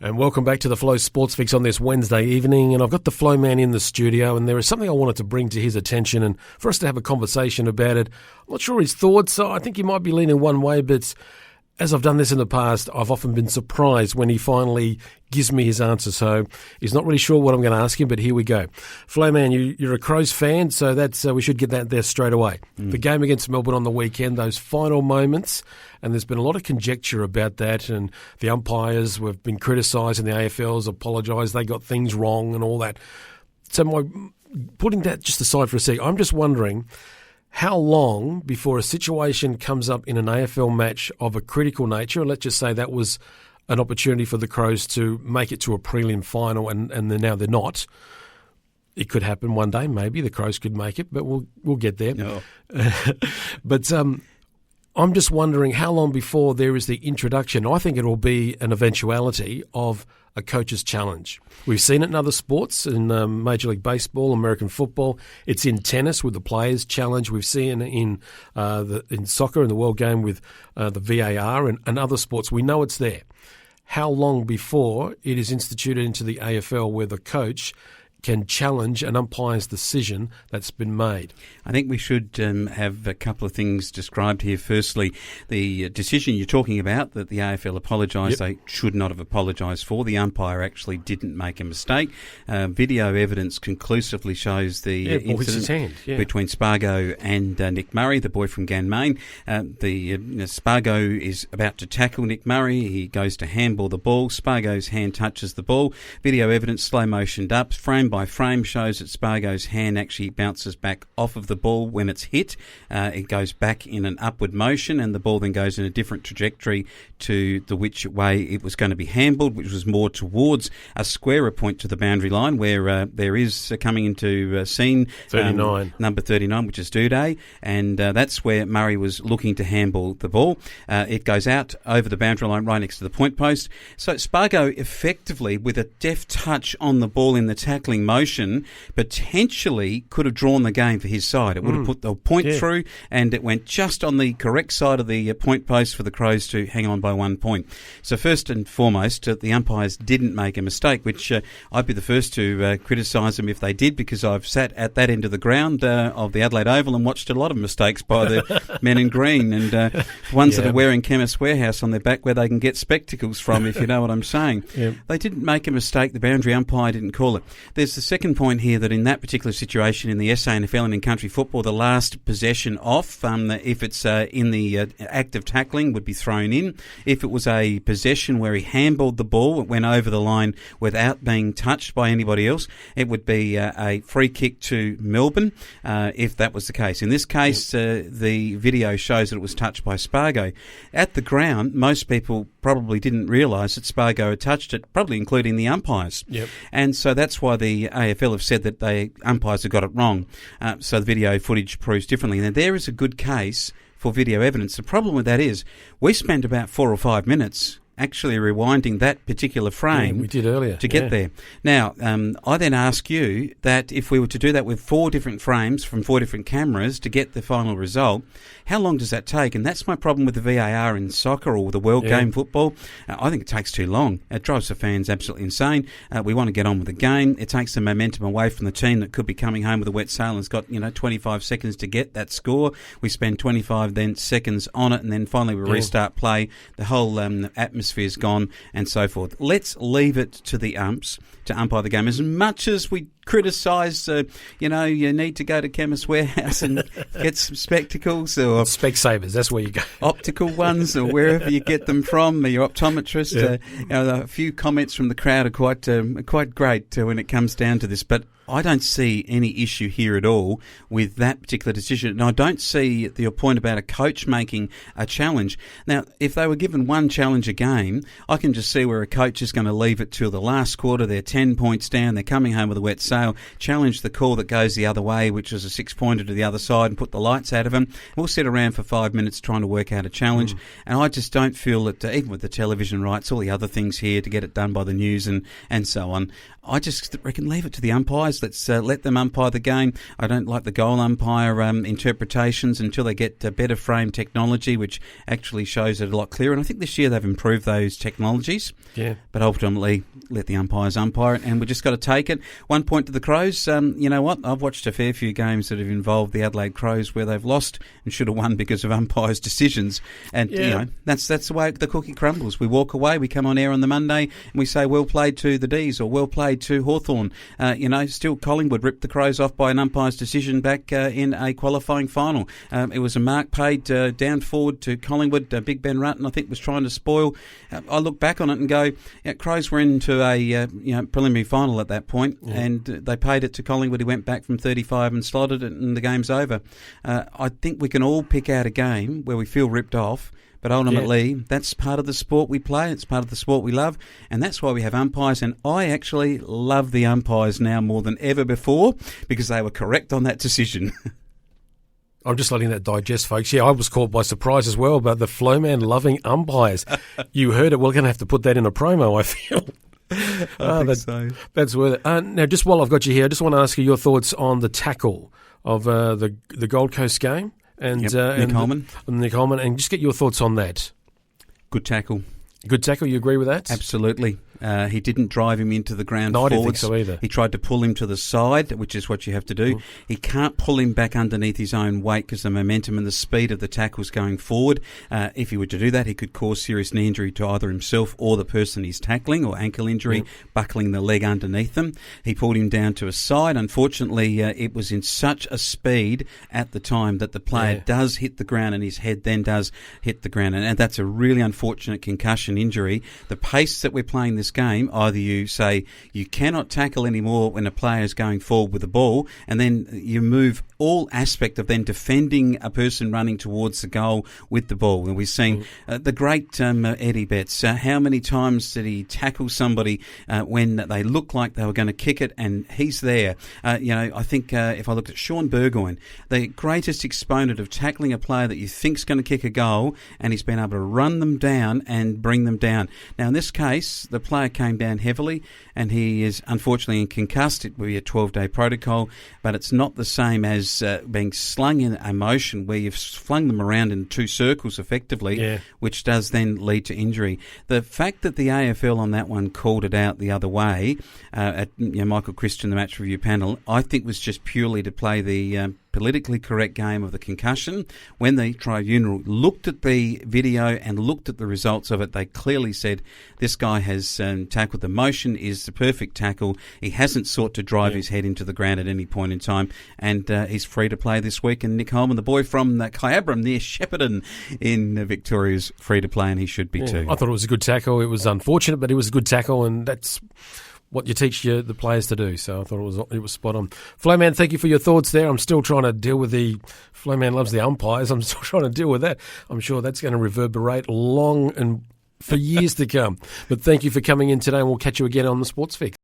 And welcome back to the Flow Sports Fix on this Wednesday evening. And I've got the Flowman in the studio, and there is something I wanted to bring to his attention and for us to have a conversation about it. I'm not sure his thoughts. I think he might be leaning one way, but as I've done this in the past, I've often been surprised when he finally gives me his answer. So he's not really sure what I'm going to ask him, but here we go. Flowman, you're a Crows fan, so that's we should get that there straight away. The game against Melbourne on the weekend, those final moments, and there's been a lot of conjecture about that, and the umpires have been criticised and the AFL's apologised. They got things wrong and all that. So putting that just aside for a sec, I'm just wondering, how long before a situation comes up in an AFL match of a critical nature, let's just say that was an opportunity for the Crows to make it to a prelim final and now they're not. It could happen one day, maybe the Crows could make it, but we'll get there. No. But I'm just wondering how long before there is the introduction. I think it will be an eventuality of a coach's challenge. We've seen it in other sports, in Major League Baseball, American football. It's in tennis with the Players' Challenge. We've seen it in soccer, in the World Game with the VAR and other sports. We know it's there. How long before it is instituted into the AFL where the coach can challenge an umpire's decision that's been made? I think we should have a couple of things described here. Firstly, the decision you're talking about that the AFL apologised, they should not have apologised for. The umpire actually didn't make a mistake. Video evidence conclusively shows the incident between Spargo and Nick Murray, the boy from Ganmain. Spargo is about to tackle Nick Murray. He goes to handball the ball. Spargo's hand touches the ball. Video evidence slow motioned up, frame by frame, shows that Spargo's hand actually bounces back off of the ball when it's hit. It goes back in an upward motion, and the ball then goes in a different trajectory to the which way it was going to be handballed, which was more towards a squarer point to the boundary line, where there is coming into scene 39, number 39, which is Duday, and that's where Murray was looking to handball the ball. It goes out over the boundary line right next to the point post. So Spargo effectively, with a deft touch on the ball in the tackling motion, potentially could have drawn the game for his side. It would have put the point through, and it went just on the correct side of the point post for the Crows to hang on by 1 point. So first and foremost, the umpires didn't make a mistake, which I'd be the first to criticise them if they did, because I've sat at that end of the ground of the Adelaide Oval and watched a lot of mistakes by the men in green, and ones that are wearing Chemist Warehouse on their back where they can get spectacles from, if you know what I'm saying. They didn't make a mistake. The boundary umpire didn't call it. There's the second point here, that in that particular situation in the SANFL and in country football, the last possession off, if it's in the act of tackling, would be thrown in. If it was a possession where he handballed the ball, it went over the line without being touched by anybody else, it would be a free kick to Melbourne, if that was the case. In this case, the video shows that it was touched by Spargo. At the ground, most people probably didn't realise that Spargo had touched it, probably including the umpires. And so that's why the AFL have said that the umpires have got it wrong. So the video footage proves differently. Now, there is a good case for video evidence. The problem with that is we spent about 4 or 5 minutes actually rewinding that particular frame we did earlier to get there. Now, I then ask you that if we were to do that with 4 different frames from 4 different cameras to get the final result, how long does that take? And that's my problem with the VAR in soccer or the World Game football. I think it takes too long. It drives the fans absolutely insane. We want to get on with the game. It takes the momentum away from the team that could be coming home with a wet sail and has got 25 seconds to get that score. We spend 25 then seconds on it, and then finally we restart play. The whole atmosphere's gone and so forth. Let's leave it to the umps to umpire the game. As much as we criticise, you need to go to Chemist Warehouse and get some spectacles, or Specsavers, that's where you go. Optical ones, or wherever you get them from, your optometrist. A few comments from the crowd are quite great when it comes down to this, but I don't see any issue here at all with that particular decision. And I don't see your point about a coach making a challenge. Now, if they were given one challenge a game, I can just see where a coach is going to leave it till the last quarter. They're 10 points down. They're coming home with a wet sail. Challenge the call that goes the other way, which is a 6-pointer to the other side, and put the lights out of them. We'll sit around for 5 minutes trying to work out a challenge. And I just don't feel that, even with the television rights, all the other things here to get it done by the news and so on, I just reckon leave it to the umpires. umpires. Let's let them umpire the game. I don't like the goal umpire interpretations until they get better frame technology, which actually shows it a lot clearer. And I think this year they've improved those technologies. Yeah. But ultimately, let the umpires umpire it, and we've just got to take it. 1 point to the Crows. You know what? I've watched a fair few games that have involved the Adelaide Crows where they've lost and should have won because of umpires' decisions. And, you know, that's the way the cookie crumbles. We walk away, we come on air on the Monday, and we say, well played to the D's or well played to Hawthorn. Still Collingwood ripped the Crows off by an umpire's decision back in a qualifying final. It was a mark paid down forward to Collingwood. Big Ben Rutten, I think, was trying to spoil. I look back on it and go, Crows were into a preliminary final at that point, and they paid it to Collingwood. He went back from 35 and slotted it, and the game's over. I think we can all pick out a game where we feel ripped off, but ultimately that's part of the sport we play, it's part of the sport we love, and that's why we have umpires. And I actually love the umpires now more than ever before because they were correct on that decision. I'm just letting that digest, folks. Yeah, I was caught by surprise as well about the Flowman loving umpires. You heard it. We're going to have to put that in a promo, I feel. I think so. That's worth it. Now, just while I've got you here, I just want to ask you your thoughts on the tackle of the Gold Coast game. And Nick Holman. Nick Holman, and just get your thoughts on that. Good tackle. Good tackle, you agree with that? Absolutely. He didn't drive him into the ground forwards. I didn't think so either. He tried to pull him to the side, which is what you have to do. He can't pull him back underneath his own weight because the momentum and the speed of the tackle's going forward. If he were to do that, he could cause serious knee injury to either himself or the person he's tackling, or ankle injury, buckling the leg underneath them. He pulled him down to a side. Unfortunately, it was in such a speed at the time that the player does hit the ground and his head then does hit the ground. And that's a really unfortunate concussion injury. The pace that we're playing this game, either you say you cannot tackle anymore when a player is going forward with the ball, and then you move all aspect of then defending a person running towards the goal with the ball. And we've seen the great Eddie Betts. How many times did he tackle somebody when they looked like they were going to kick it and he's there? I think if I looked at Sean Burgoyne, the greatest exponent of tackling a player that you think's going to kick a goal, and he's been able to run them down and bring them down. Now, in this case, the player came down heavily, and he is unfortunately concussed. It will be a 12-day protocol, but it's not the same as being slung in a motion where you've flung them around in two circles effectively, which does then lead to injury. The fact that the AFL on that one called it out the other way, Michael Christian, the match review panel, I think was just purely to play the politically correct game of the concussion. When the tribunal looked at the video and looked at the results of it, they clearly said this guy has tackled. The motion is the perfect tackle. He hasn't sought to drive his head into the ground at any point in time, and he's free to play this week. And Nick Holman, the boy from Kyabram near Shepparton in Victoria, is free to play, and he should be too. I thought it was a good tackle. It was unfortunate, but it was a good tackle, and that's what you teach the players to do. So I thought it was spot on. Flowman, thank you for your thoughts there. I'm still trying to deal with Flowman loves the umpires. I'm still trying to deal with that. I'm sure that's going to reverberate long and for years to come. But thank you for coming in today, and we'll catch you again on the Sports Fix.